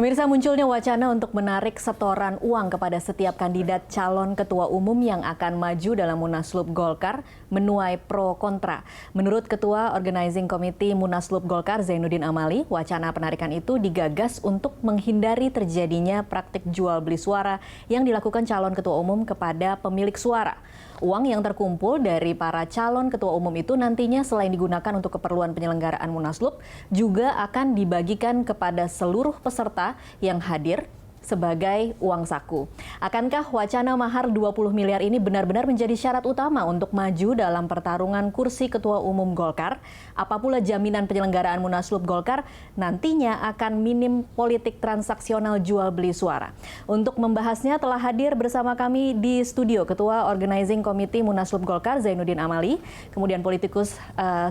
Pemirsa, munculnya wacana untuk menarik setoran uang kepada setiap kandidat calon ketua umum yang akan maju dalam Munaslup Golkar menuai pro kontra. Menurut Ketua Organizing Committee Munaslup Golkar Zainuddin Amali, wacana penarikan itu digagas untuk menghindari terjadinya praktik jual beli suara yang dilakukan calon ketua umum kepada pemilik suara. Uang yang terkumpul dari para calon ketua umum itu nantinya selain digunakan untuk keperluan penyelenggaraan Munaslup, juga akan dibagikan kepada seluruh peserta yang hadir sebagai uang saku. Akankah wacana mahar 20 miliar ini benar-benar menjadi syarat utama untuk maju dalam pertarungan kursi Ketua Umum Golkar? Apa pula jaminan penyelenggaraan Munaslup Golkar nantinya akan minim politik transaksional jual beli suara? Untuk membahasnya telah hadir bersama kami di studio Ketua Organizing Committee Munaslup Golkar Zainuddin Amali, kemudian politikus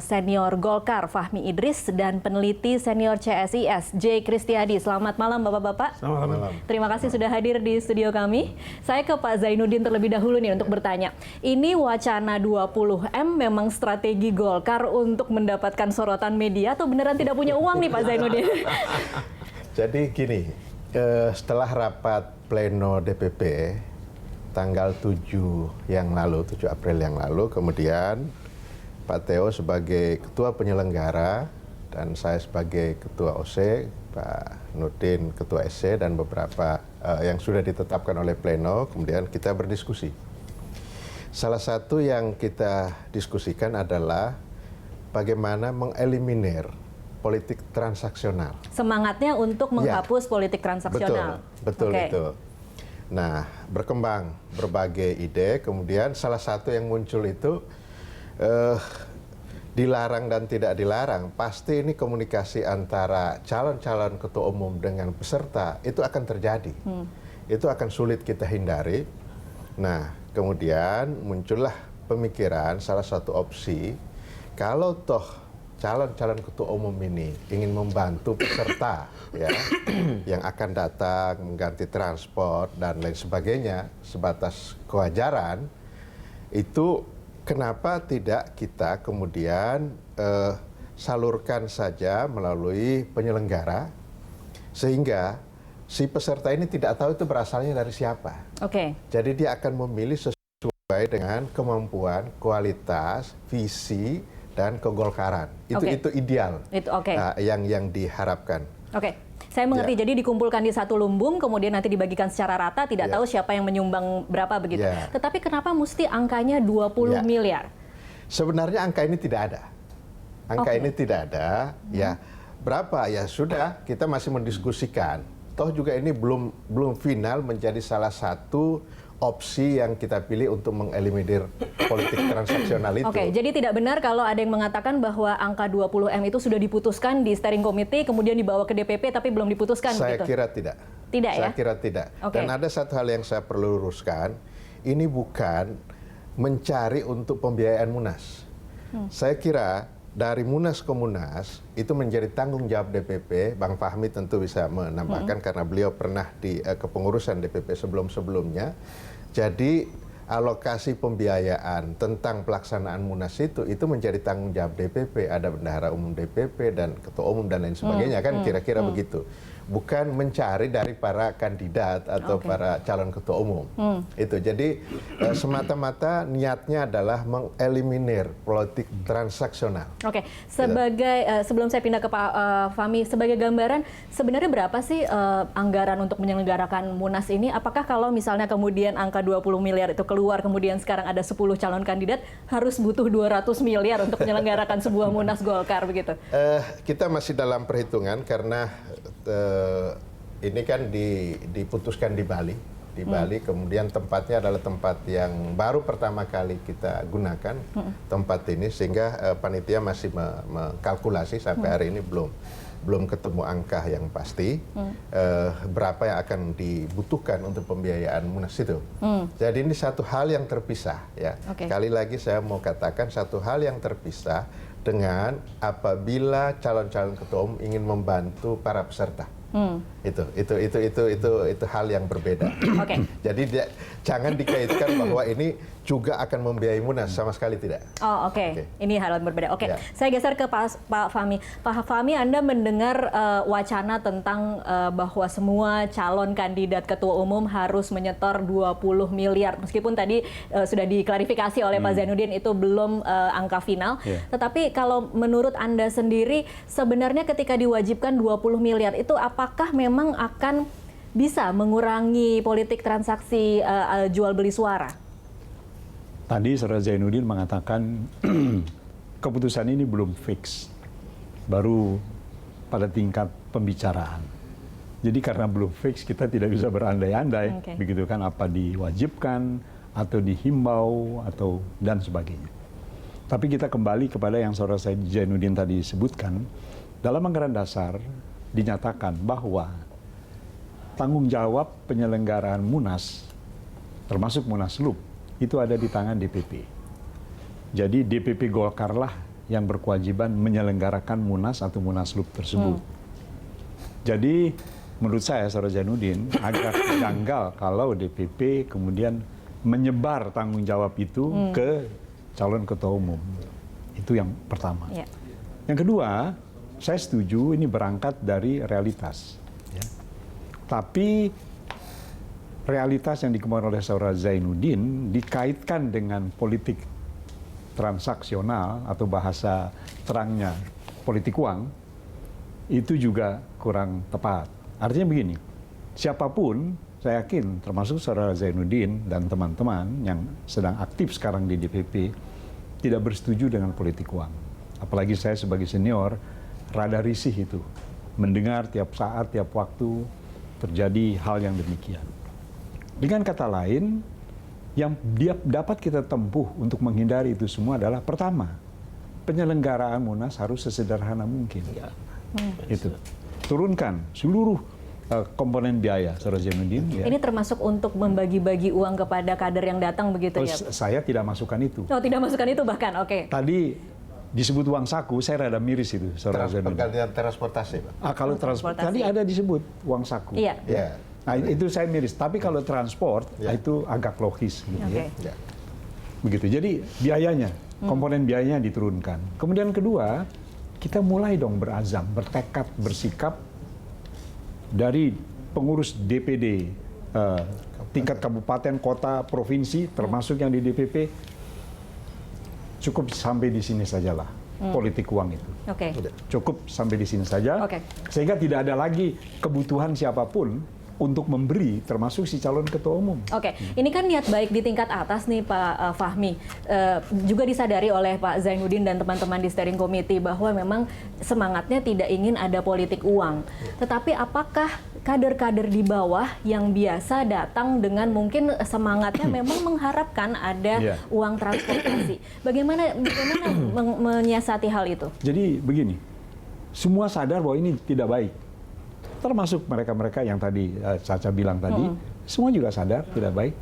senior Golkar Fahmi Idris, dan peneliti senior CSIS J. Kristiadi. Selamat malam Bapak-Bapak. Selamat malam. Terima kasih sudah hadir di studio kami. Saya ke Pak Zainuddin terlebih dahulu nih untuk bertanya. Ini wacana 20M memang strategi Golkar untuk mendapatkan sorotan media atau beneran tidak punya uang nih Pak Zainuddin? Jadi gini, setelah rapat pleno DPP tanggal 7 April yang lalu, kemudian Pak Theo sebagai ketua penyelenggara dan saya sebagai ketua OC, Pak Nurdin ketua SC, dan beberapa yang sudah ditetapkan oleh pleno, kemudian kita berdiskusi. Salah satu yang kita diskusikan adalah bagaimana mengeliminir politik transaksional. Semangatnya untuk menghapus politik transaksional. Betul itu. Nah, berkembang berbagai ide, kemudian salah satu yang muncul itu dilarang dan tidak dilarang, pasti ini komunikasi antara calon-calon ketua umum dengan peserta itu akan terjadi. Itu akan sulit kita hindari. Nah, kemudian muncullah pemikiran salah satu opsi, kalau toh calon-calon ketua umum ini ingin membantu peserta ya, yang akan datang mengganti transport dan lain sebagainya sebatas kewajaran, itu kenapa tidak kita kemudian salurkan saja melalui penyelenggara sehingga si peserta ini tidak tahu itu berasalnya dari siapa. Jadi dia akan memilih sesuai dengan kemampuan, kualitas, visi, dan kegolkaran. Itu ideal. Yang diharapkan. Saya mengerti, jadi dikumpulkan di satu lumbung, kemudian nanti dibagikan secara rata, tidak tahu siapa yang menyumbang berapa begitu. Tetapi kenapa mesti angkanya 20 miliar? Sebenarnya angka ini tidak ada. Angka ini tidak ada, ya berapa ya sudah, kita masih mendiskusikan. Toh juga ini belum final menjadi salah satu opsi yang kita pilih untuk mengeliminir politik transaksional itu. Jadi tidak benar kalau ada yang mengatakan bahwa angka 20M itu sudah diputuskan di steering committee, kemudian dibawa ke DPP tapi belum diputuskan. Saya kira tidak. Tidak ya? Saya kira tidak. Dan ada satu hal yang saya perlu luruskan, ini bukan mencari untuk pembiayaan Munas. Saya kira dari Munas ke Munas itu menjadi tanggung jawab DPP. Bang Fahmi tentu bisa menambahkan karena beliau pernah di kepengurusan DPP sebelum-sebelumnya. Jadi alokasi pembiayaan tentang pelaksanaan Munas itu menjadi tanggung jawab DPP. Ada bendahara umum DPP dan ketua umum dan lain sebagainya, kan kira-kira begitu. Bukan mencari dari para kandidat atau para calon ketua umum. Itu jadi semata-mata niatnya adalah mengeliminir politik transaksional. Sebagai sebelum saya pindah ke Pak Fahmi, sebagai gambaran sebenarnya berapa sih anggaran untuk menyelenggarakan Munas ini? Apakah kalau misalnya kemudian angka 20 miliar itu keluar, kemudian sekarang ada 10 calon kandidat, harus butuh 200 miliar untuk menyelenggarakan sebuah Munas Golkar begitu? Kita masih dalam perhitungan karena ini kan diputuskan di Bali. Kemudian tempatnya adalah tempat yang baru pertama kali kita gunakan tempat ini, sehingga panitia masih mengkalkulasi sampai hari ini belum ketemu angka yang pasti berapa yang akan dibutuhkan untuk pembiayaan Munas itu. Jadi ini satu hal yang terpisah ya. Kali lagi saya mau katakan satu hal yang terpisah dengan apabila calon-calon ketua umum ingin membantu para peserta. Itu hal yang berbeda. Jadi jangan dikaitkan bahwa ini juga akan membiayai Munas, sama sekali tidak. Oh, oke. Ini hal yang berbeda. Oke, Ya. saya geser ke Pak Fahmi. Pak Fahmi, Anda mendengar wacana tentang bahwa semua calon kandidat ketua umum harus menyetor 20 miliar. Meskipun tadi sudah diklarifikasi oleh Pak Zainuddin itu belum angka final. Tetapi kalau menurut Anda sendiri, sebenarnya ketika diwajibkan 20 miliar itu apakah memang akan bisa mengurangi politik transaksi jual beli suara? Tadi Saudara Zainuddin mengatakan keputusan ini belum fix, baru pada tingkat pembicaraan. Jadi karena belum fix kita tidak bisa berandai-andai, begitu kan, apa diwajibkan atau dihimbau atau dan sebagainya. Tapi kita kembali kepada yang Saudara Zainuddin tadi sebutkan, dalam anggaran dasar dinyatakan bahwa tanggung jawab penyelenggaraan Munas, termasuk Munaslup, itu ada di tangan DPP. Jadi DPP Golkar lah yang berkewajiban menyelenggarakan Munas atau Munaslup tersebut. Jadi menurut saya, Saudara Zainuddin, agak janggal kalau DPP kemudian menyebar tanggung jawab itu ke calon ketua umum. Itu yang pertama. Yang kedua, saya setuju ini berangkat dari realitas. Tapi realitas yang dikemukakan oleh Saudara Zainuddin dikaitkan dengan politik transaksional atau bahasa terangnya politik uang, itu juga kurang tepat. Artinya begini, siapapun, saya yakin termasuk Saudara Zainuddin dan teman-teman yang sedang aktif sekarang di DPP, tidak bersetuju dengan politik uang. Apalagi saya sebagai senior, rada risih itu. Mendengar tiap saat, tiap waktu, terjadi hal yang demikian. Dengan kata lain, yang dapat kita tempuh untuk menghindari itu semua adalah pertama, penyelenggaraan Munas harus sesederhana mungkin. Itu turunkan seluruh komponen biaya, Saudara Zainuddin. Ini termasuk untuk membagi-bagi uang kepada kader yang datang begitu ya? Saya tidak masukkan itu. Oh, tidak masukkan itu bahkan, oke. Tadi disebut uang saku, saya rada miris itu, Saudara Zainuddin. Pergantian transportasi, Pak. Kalau transportasi, tadi ada disebut uang saku. Iya. Nah, itu saya miris. Tapi kalau transport, itu agak logis. Gitu, ya. Begitu. Jadi biayanya, komponen biayanya diturunkan. Kemudian kedua, kita mulai dong berazam, bertekad, bersikap dari pengurus DPD, tingkat kabupaten, kota, provinsi, termasuk yang di DPP, cukup sampai di sini sajalah politik uang itu. Cukup sampai di sini saja, sehingga tidak ada lagi kebutuhan siapapun untuk memberi, termasuk si calon ketua umum. Ini kan niat baik di tingkat atas nih Pak Fahmi, juga disadari oleh Pak Zainuddin dan teman-teman di steering committee bahwa memang semangatnya tidak ingin ada politik uang. Tetapi apakah kader-kader di bawah yang biasa datang dengan mungkin semangatnya memang mengharapkan ada uang transportasi? Bagaimana menyiasati hal itu? Jadi begini, semua sadar bahwa ini tidak baik. Termasuk mereka-mereka yang tadi Caca bilang tadi, semua juga sadar tidak baik.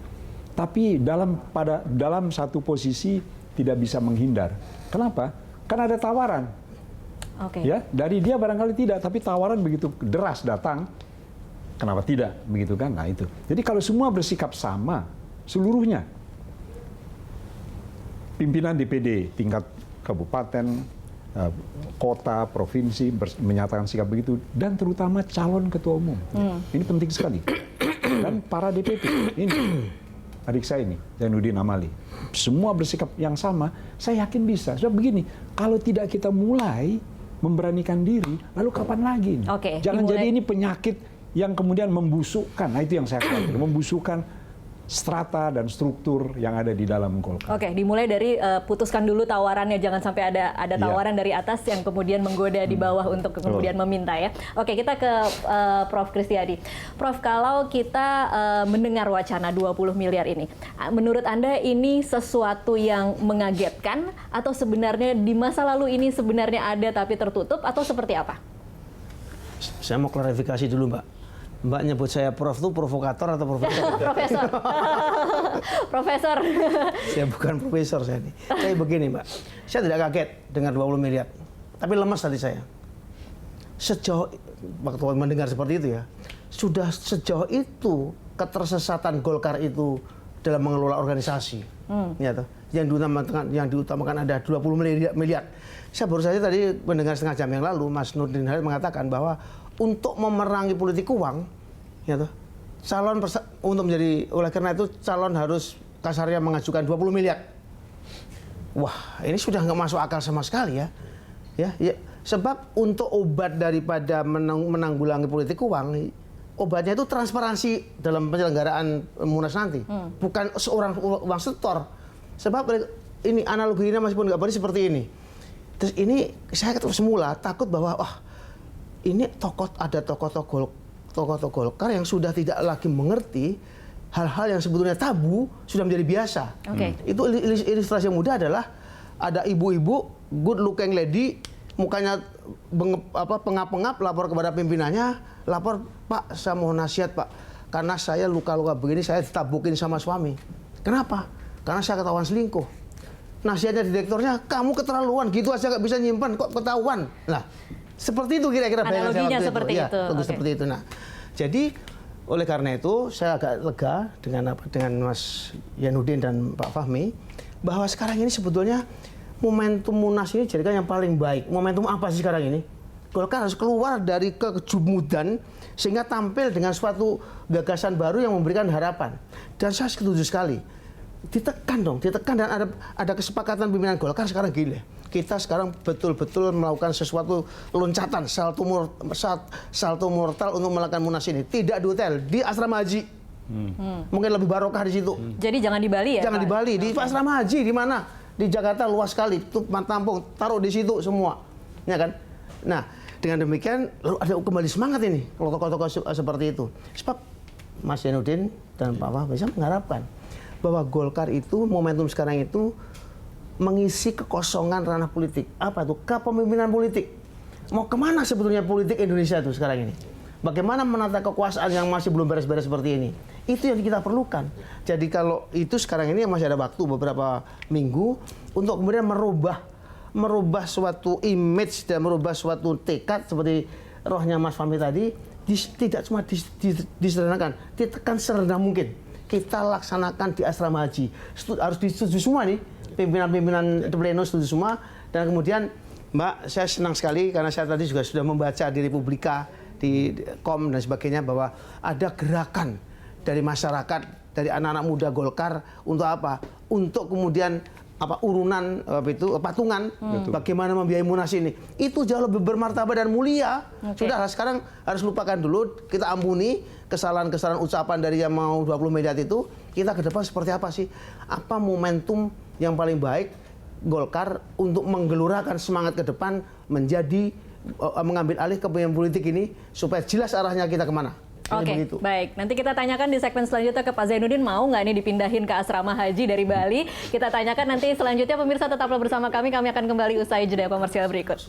Tapi dalam satu posisi tidak bisa menghindar. Kenapa? Karena ada tawaran. Ya, dari dia barangkali tidak, tapi tawaran begitu deras datang. Kenapa tidak? Begitu kan? Nah itu. Jadi kalau semua bersikap sama, seluruhnya, pimpinan DPD tingkat kabupaten, kota, provinsi menyatakan sikap begitu, dan terutama calon ketua umum. Ini penting sekali. Dan para DPP, ini adik saya ini, Zainuddin Amali, semua bersikap yang sama, saya yakin bisa. Sebab begini, kalau tidak kita mulai memberanikan diri, lalu kapan lagi? Jangan jadi ini penyakit yang kemudian membusukkan. Nah itu yang saya khawatir, membusukkan strata dan struktur yang ada di dalam Golkar. Dimulai dari putuskan dulu tawarannya, jangan sampai ada tawaran dari atas yang kemudian menggoda di bawah untuk kemudian meminta ya. Kita ke Prof. Kristiadi. Prof, kalau kita mendengar wacana 20 miliar ini, menurut Anda ini sesuatu yang mengagetkan atau sebenarnya di masa lalu ini sebenarnya ada tapi tertutup atau seperti apa? Saya mau klarifikasi dulu, Mbak. Mbak nyebut saya prof itu provokator atau profesor? Profesor. Profesor. Saya bukan profesor saya ini. Tapi begini, Mbak. Saya tidak kaget dengan 20 miliar. Tapi lemas tadi saya. Sejauh waktu mendengar seperti itu ya, sudah sejauh itu ketersesatan Golkar itu dalam mengelola organisasi. Ya, toh. Yang diutamakan ada 20 miliar. Saya baru saja tadi mendengar setengah jam yang lalu Mas Nurdin Halid mengatakan bahwa untuk memerangi politik uang, ya toh, untuk menjadi, oleh karena itu calon harus kasarnya mengajukan 20 miliar. Wah, ini sudah nggak masuk akal sama sekali ya. Ya, sebab untuk obat daripada menanggulangi politik uang, obatnya itu transparansi dalam penyelenggaraan Munas nanti, bukan seorang uang setor. Sebab ini analoginya meskipun nggak benar seperti ini. Terus ini saya semula takut bahwa ini ada tokoh-tokoh Golkar yang sudah tidak lagi mengerti hal-hal yang sebetulnya tabu sudah menjadi biasa. Itu ilustrasi yang mudah adalah ada ibu-ibu good looking lady, mukanya pengap-pengap, lapor kepada pimpinannya, lapor, Pak, saya mohon nasihat, Pak, karena saya luka-luka begini, saya ditabukin sama suami. Kenapa? Karena saya ketahuan selingkuh. Nasihatnya direkturnya, kamu keterlaluan, gitu aja nggak bisa nyimpan, kok ketahuan. Nah, seperti itu kira-kira bayangan saya waktu seperti itu. itu. Ya, seperti itu. Nah, jadi oleh karena itu saya agak lega dengan Mas Yanudin dan Pak Fahmi bahwa sekarang ini sebetulnya momentum Munas ini jadikan yang paling baik. Momentum apa sih sekarang ini? Golkar harus keluar dari kejumudan sehingga tampil dengan suatu gagasan baru yang memberikan harapan. Dan saya setuju sekali. Ditekan dan ada kesepakatan pimpinan Golkar sekarang gini. Kita sekarang betul-betul melakukan sesuatu loncatan salto mortal untuk melakukan Munas ini. Tidak di hotel, di asrama haji. Mungkin lebih barokah di situ. Jadi jangan di Bali ya? Jangan Pak? di Bali, di asrama haji di mana? Di Jakarta luas sekali, tuh tampung, taruh di situ semua, ya kan? Nah, dengan demikian lalu ada kembali semangat ini kalau tokoh-tokoh seperti itu. Sebab Mas Yanudin dan Pak Fahmi bisa mengharapkan bahwa Golkar itu momentum sekarang itu mengisi kekosongan ranah politik. Apa itu? Kepemimpinan politik. Mau kemana sebetulnya politik Indonesia itu sekarang ini? Bagaimana menata kekuasaan yang masih belum beres-beres seperti ini? Itu yang kita perlukan. Jadi kalau itu sekarang ini masih ada waktu beberapa minggu untuk kemudian merubah suatu image dan merubah suatu tekad seperti rohnya Mas Fahmi tadi, tidak cuma disederhanakan, ditekan serendah mungkin. Kita laksanakan di asrama haji. Harus disetujui semua nih, pimpinan-pimpinan pleno setuju semua. Dan kemudian Mbak, saya senang sekali karena saya tadi juga sudah membaca di Republika, di KOM dan sebagainya bahwa ada gerakan dari masyarakat, dari anak-anak muda Golkar untuk apa? Untuk kemudian urunan patungan bagaimana membiayai Munas ini. Itu jauh lebih bermartabat dan mulia. Sudah sekarang harus lupakan dulu, kita ampuni kesalahan-kesalahan ucapan dari yang mau 20 miliar itu. Kita ke depan seperti apa sih? Apa momentum yang paling baik Golkar untuk menggelurakan semangat ke depan menjadi mengambil alih kepemimpinan politik ini supaya jelas arahnya kita kemana. Oke, baik. Nanti kita tanyakan di segmen selanjutnya ke Pak Zainuddin, mau nggak ini dipindahin ke asrama haji dari Bali? Kita tanyakan nanti selanjutnya, pemirsa tetaplah bersama kami. Kami akan kembali usai jeda komersial berikut.